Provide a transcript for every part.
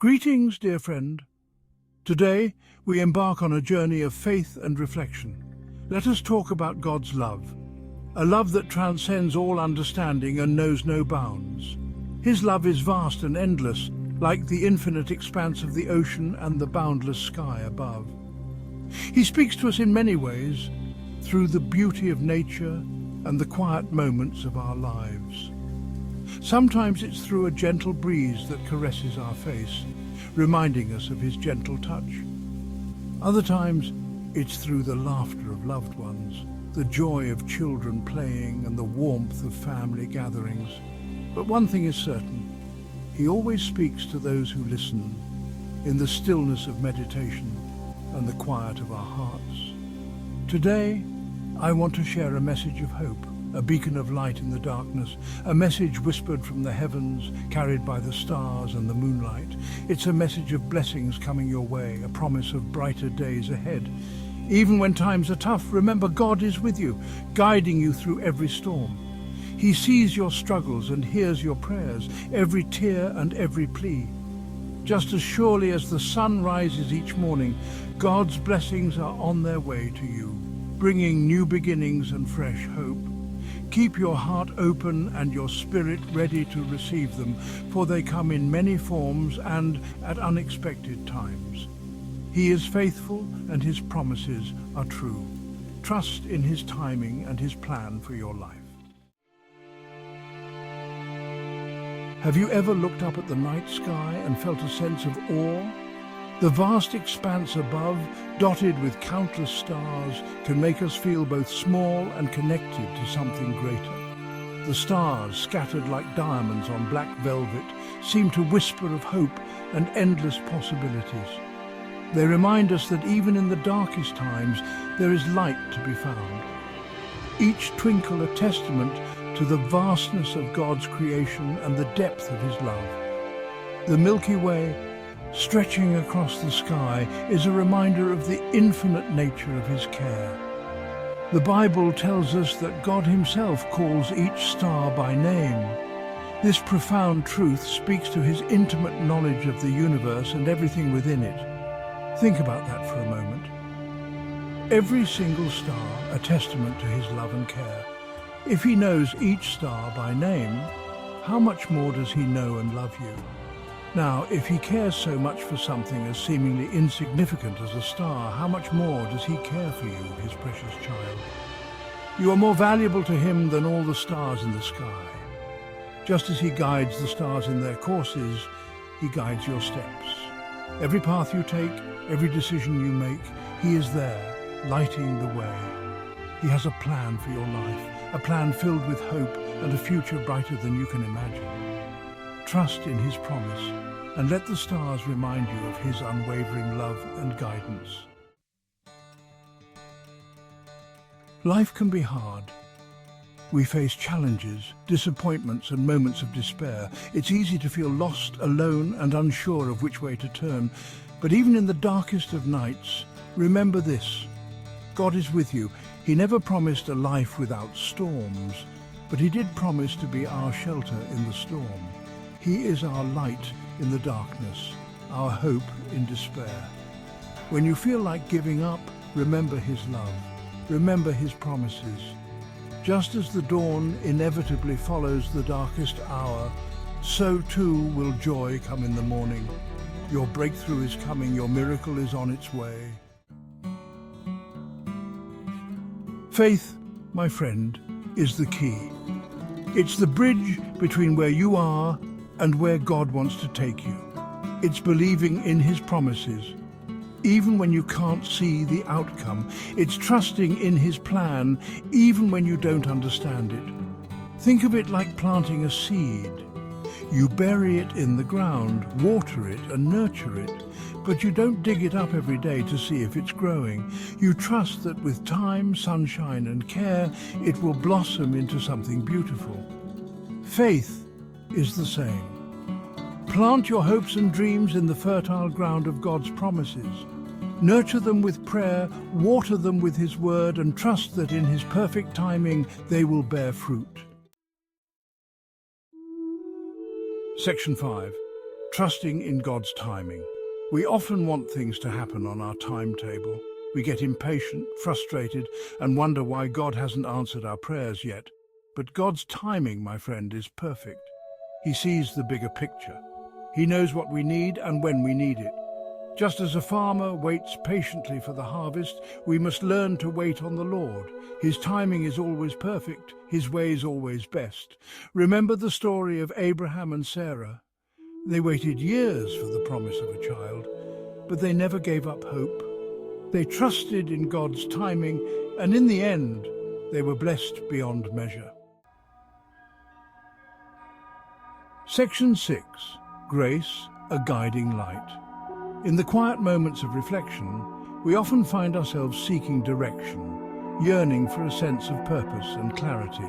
Greetings, dear friend. Today, we embark on a journey of faith and reflection. Let us talk about God's love, a love that transcends all understanding and knows no bounds. His love is vast and endless, like the infinite expanse of the ocean and the boundless sky above. He speaks to us in many ways, through the beauty of nature and the quiet moments of our lives. Sometimes it's through a gentle breeze that caresses our face, reminding us of his gentle touch. Other times, it's through the laughter of loved ones, the joy of children playing and the warmth of family gatherings. But one thing is certain, he always speaks to those who listen, in the stillness of meditation and the quiet of our hearts. Today, I want to share a message of hope, a beacon of light in the darkness, a message whispered from the heavens, carried by the stars and the moonlight. It's a message of blessings coming your way, a promise of brighter days ahead. Even when times are tough, remember God is with you, guiding you through every storm. He sees your struggles and hears your prayers, every tear and every plea. Just as surely as the sun rises each morning, God's blessings are on their way to you, bringing new beginnings and fresh hope. Keep your heart open and your spirit ready to receive them, for they come in many forms and at unexpected times. He is faithful and his promises are true. Trust in his timing and his plan for your life. Have you ever looked up at the night sky and felt a sense of awe? The vast expanse above, dotted with countless stars, can make us feel both small and connected to something greater. The stars, scattered like diamonds on black velvet, seem to whisper of hope and endless possibilities. They remind us that even in the darkest times, there is light to be found. Each twinkle a testament to the vastness of God's creation and the depth of his love. The Milky Way, stretching across the sky, is a reminder of the infinite nature of his care. The Bible tells us that God himself calls each star by name. This profound truth speaks to his intimate knowledge of the universe and everything within it. Think about that for a moment. Every single star a testament to his love and care. If he knows each star by name, how much more does he know and love you? Now, if he cares so much for something as seemingly insignificant as a star, how much more does he care for you, his precious child? You are more valuable to him than all the stars in the sky. Just as he guides the stars in their courses, he guides your steps. Every path you take, every decision you make, he is there, lighting the way. He has a plan for your life, a plan filled with hope and a future brighter than you can imagine. Trust in his promise and let the stars remind you of his unwavering love and guidance. Life can be hard. We face challenges, disappointments and moments of despair. It's easy to feel lost, alone and unsure of which way to turn. But even in the darkest of nights, remember this: God is with you. He never promised a life without storms, but he did promise to be our shelter in the storm. He is our light in the darkness, our hope in despair. When you feel like giving up, remember his love. Remember his promises. Just as the dawn inevitably follows the darkest hour, so too will joy come in the morning. Your breakthrough is coming, your miracle is on its way. Faith, my friend, is the key. It's the bridge between where you are and where God wants to take you. It's believing in his promises, even when you can't see the outcome. It's trusting in his plan, even when you don't understand it. Think of it like planting a seed. You bury it in the ground, water it and nurture it, but you don't dig it up every day to see if it's growing. You trust that with time, sunshine and care, it will blossom into something beautiful. Faith is the same. Plant your hopes and dreams in the fertile ground of God's promises. Nurture them with prayer, water them with his word, and trust that in his perfect timing they will bear fruit. Section 5. trusting in God's timing. We often want things to happen on our timetable. We get impatient, frustrated, and wonder why God hasn't answered our prayers yet. But God's timing, my friend, is perfect. He sees the bigger picture. He knows what we need and when we need it. Just as a farmer waits patiently for the harvest, we must learn to wait on the Lord. His timing is always perfect, His way is always best. Remember the story of Abraham and Sarah. They waited years for the promise of a child, but they never gave up hope. They trusted in God's timing, and in the end, they were blessed beyond measure. Section 6. Grace, a guiding light. In the quiet moments of reflection, we often find ourselves seeking direction, yearning for a sense of purpose and clarity.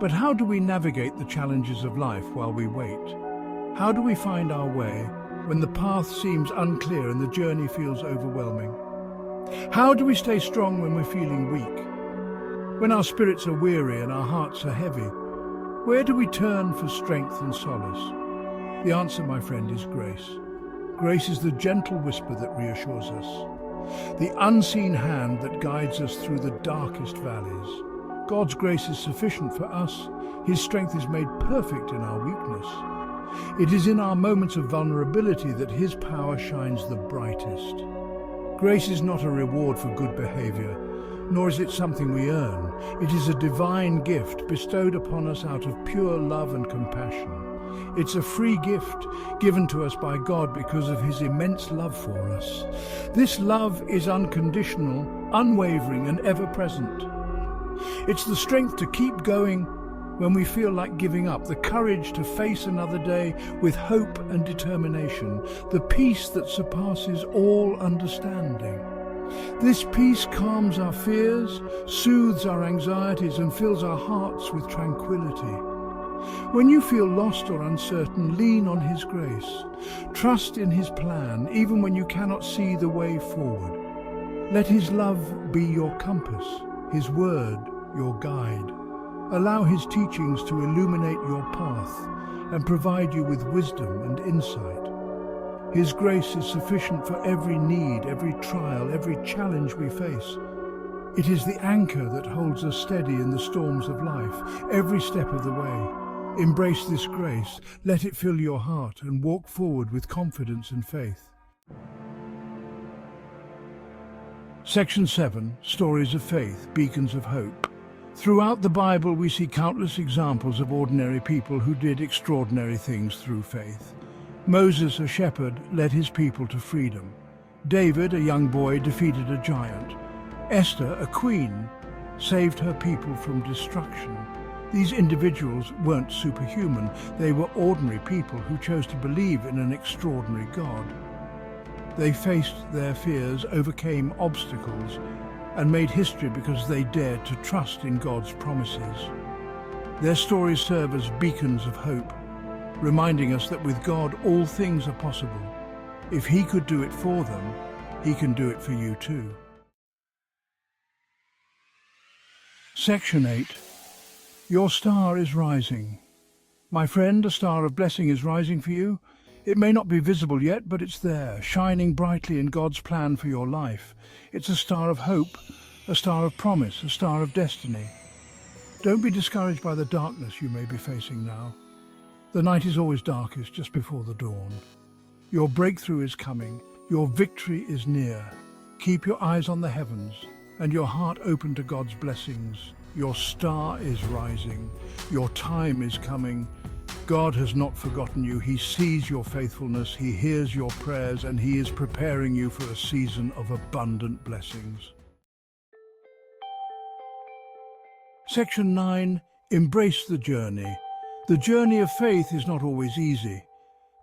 But how do we navigate the challenges of life while we wait? How do we find our way when the path seems unclear and the journey feels overwhelming? How do we stay strong when we're feeling weak? When our spirits are weary and our hearts are heavy, where do we turn for strength and solace? The answer, my friend, is grace. Grace is the gentle whisper that reassures us, the unseen hand that guides us through the darkest valleys. God's grace is sufficient for us. His strength is made perfect in our weakness. It is in our moments of vulnerability that His power shines the brightest. Grace is not a reward for good behavior, nor is it something we earn. It is a divine gift bestowed upon us out of pure love and compassion. It's a free gift given to us by God because of His immense love for us. This love is unconditional, unwavering, and ever-present. It's the strength to keep going when we feel like giving up, the courage to face another day with hope and determination, the peace that surpasses all understanding. This peace calms our fears, soothes our anxieties, and fills our hearts with tranquility. When you feel lost or uncertain, lean on His grace. Trust in His plan, even when you cannot see the way forward. Let His love be your compass, His word your guide. Allow His teachings to illuminate your path and provide you with wisdom and insight. His grace is sufficient for every need, every trial, every challenge we face. It is the anchor that holds us steady in the storms of life, every step of the way. Embrace this grace, let it fill your heart, and walk forward with confidence and faith. Section 7. Stories of Faith, Beacons of Hope. Throughout the Bible, we see countless examples of ordinary people who did extraordinary things through faith. Moses, a shepherd, led his people to freedom. David, a young boy, defeated a giant. Esther, a queen, saved her people from destruction. These individuals weren't superhuman. They were ordinary people who chose to believe in an extraordinary God. They faced their fears, overcame obstacles, and made history because they dared to trust in God's promises. Their stories serve as beacons of hope, reminding us that with God all things are possible. If He could do it for them, He can do it for you too. Section 8. Your star is rising. My friend, a star of blessing is rising for you. It may not be visible yet, but it's there, shining brightly in God's plan for your life. It's a star of hope, a star of promise, a star of destiny. Don't be discouraged by the darkness you may be facing now. The night is always darkest just before the dawn. Your breakthrough is coming. Your victory is near. Keep your eyes on the heavens and your heart open to God's blessings. Your star is rising. Your time is coming. God has not forgotten you. He sees your faithfulness. He hears your prayers, and He is preparing you for a season of abundant blessings. Section 9. Embrace the journey. The journey of faith is not always easy.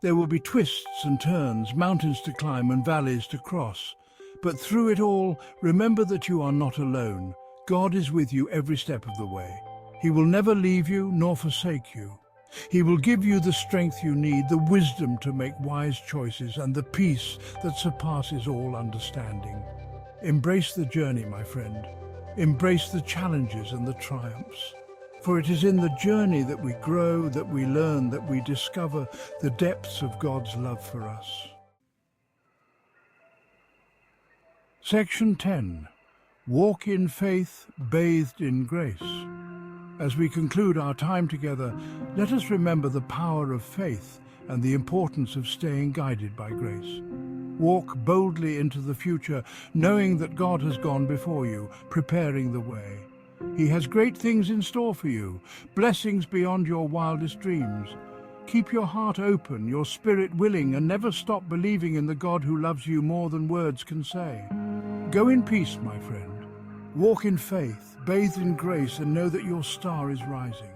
There will be twists and turns, mountains to climb and valleys to cross. But through it all, remember that you are not alone. God is with you every step of the way. He will never leave you nor forsake you. He will give you the strength you need, the wisdom to make wise choices, and the peace that surpasses all understanding. Embrace the journey, my friend. Embrace the challenges and the triumphs. For it is in the journey that we grow, that we learn, that we discover the depths of God's love for us. Section 10. Walk in faith, bathed in grace. As we conclude our time together, let us remember the power of faith and the importance of staying guided by grace. Walk boldly into the future, knowing that God has gone before you, preparing the way. He has great things in store for you, blessings beyond your wildest dreams. Keep your heart open, your spirit willing, and never stop believing in the God who loves you more than words can say. Go in peace, my friend. Walk in faith, bathed in grace, and know that your star is rising.